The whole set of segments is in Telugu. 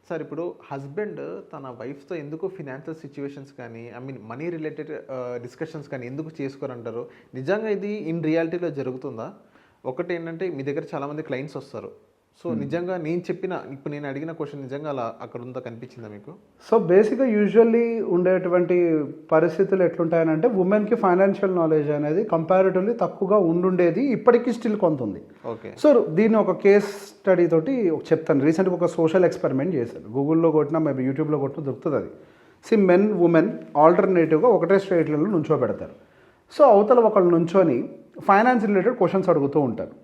సార్ ఇప్పుడు హస్బెండ్ తన వైఫ్తో ఎందుకు ఫినాన్షియల్ సిచ్యువేషన్స్ కానీ మనీ రిలేటెడ్ డిస్కషన్స్ కానీ ఎందుకు చేసుకోరంటారు? నిజంగా ఇది ఇన్ రియాలిటీలో జరుగుతుందా? ఒకటి ఏంటంటే మీ దగ్గర చాలామంది క్లయింట్స్ వస్తారు. సో నిజంగా ఇప్పుడు నేను అడిగిన క్వశ్చన్ నిజంగా అలా అక్కడ ఉందా, కనిపించిందా మీకు? సో బేసిక్గా యూజువల్లీ ఉండేటువంటి పరిస్థితులు ఎట్లుంటాయనంటే ఉమెన్కి ఫైనాన్షియల్ నాలెడ్జ్ అనేది కంపారిటివ్లీ తక్కువగా ఉండుండేది, ఇప్పటికీ స్టిల్ కొంత ఉంది. ఓకే. సో దీన్ని ఒక కేస్ స్టడీ తోటి చెప్తాను. రీసెంట్గా ఒక సోషల్ ఎక్స్పెరిమెంట్ చేశారు. గూగుల్లో కొట్టినా మేబీ యూట్యూబ్లో కొట్టినా దొరుకుతుంది అది. మెన్ ఉమెన్ ఆల్టర్నేటివ్గా ఒకటే స్ట్రైట్లలో నుంచోబెడతారు. సో అవతల ఒకళ్ళు నుంచొని ఫైనాన్స్ రిలేటెడ్ క్వశ్చన్స్ అడుగుతూ ఉంటారు.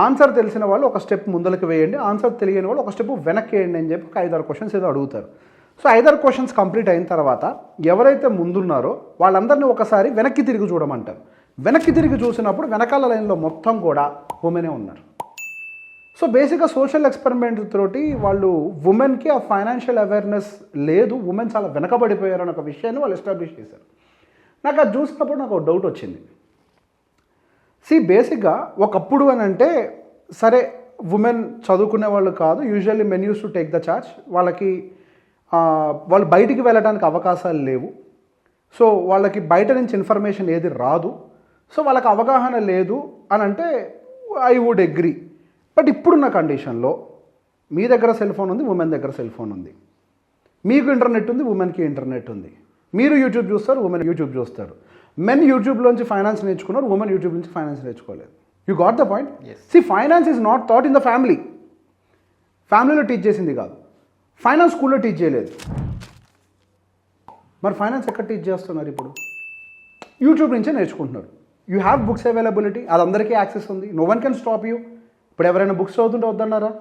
ఆన్సర్ తెలిసిన వాళ్ళు ఒక స్టెప్ ముందరికి వేయండి, ఆన్సర్ తెలియని వాళ్ళు ఒక స్టెప్ వెనక్కి వేయండి అని చెప్పి ఒక 5-6 క్వశ్చన్స్ ఏదో అడుగుతారు. సో 5-6 క్వశ్చన్స్ కంప్లీట్ అయిన తర్వాత ఎవరైతే ముందున్నారో వాళ్ళందరినీ ఒకసారి వెనక్కి తిరిగి చూడమంటారు. వెనక్కి తిరిగి చూసినప్పుడు వెనకాల లైన్లో మొత్తం కూడా ఉమెనే ఉన్నారు. సో బేసిక్గా సోషల్ ఎక్స్పెరిమెంట్ తోటి వాళ్ళు ఉమెన్కి ఆ ఫైనాన్షియల్ అవేర్నెస్ లేదు, ఉమెన్ చాలా వెనకబడిపోయారు అనే ఒక విషయాన్ని వాళ్ళు ఎస్టాబ్లిష్ చేశారు. నాకు అది చూసినప్పుడు నాకు ఒక డౌట్ వచ్చింది. బేసిక్గా ఒకప్పుడు అని అంటే సరే ఉమెన్ చదువుకునే వాళ్ళు కాదు, usually men use to take the charge, వాళ్ళు బయటికి వెళ్ళడానికి అవకాశాలు లేవు. సో వాళ్ళకి బయట నుంచి ఇన్ఫర్మేషన్ ఏది రాదు, సో వాళ్ళకి అవగాహన లేదు అని అంటే ఐ వుడ్ అగ్రీ. బట్ ఇప్పుడున్న కండిషన్లో మీ దగ్గర సెల్ ఫోన్ ఉంది, ఉమెన్ దగ్గర సెల్ ఫోన్ ఉంది, మీకు ఇంటర్నెట్ ఉంది, ఉమెన్కి ఇంటర్నెట్ ఉంది. మీరు యూట్యూబ్ చూస్తారు, ఉమెన్ యూట్యూబ్ చూస్తారు. మెన్ యూట్యూబ్లోంచి ఫైనాన్స్ నేర్చుకున్నారు, ఉమెన్ యూట్యూబ్ నుంచి ఫైనాన్స్ నేర్చుకోలేదు. You got the point? Finance is not thought in the family. ఫ్యామిలీలో టీచ్ చేసింది కాదు, ఫైనాన్స్ స్కూల్లో టీచ్ చేయలేదు. మరి ఫైనాన్స్ ఎక్కడ టీచ్ చేస్తున్నారు? ఇప్పుడు యూట్యూబ్ నుంచే నేర్చుకుంటున్నారు. యూ హ్యావ్ బుక్స్ అవైలబిలిటీ, అది అందరికీ యాక్సెస్ ఉంది. No one can stop you. ఇప్పుడు ఎవరైనా బుక్స్ చదువుతుంటే వద్దన్నారా?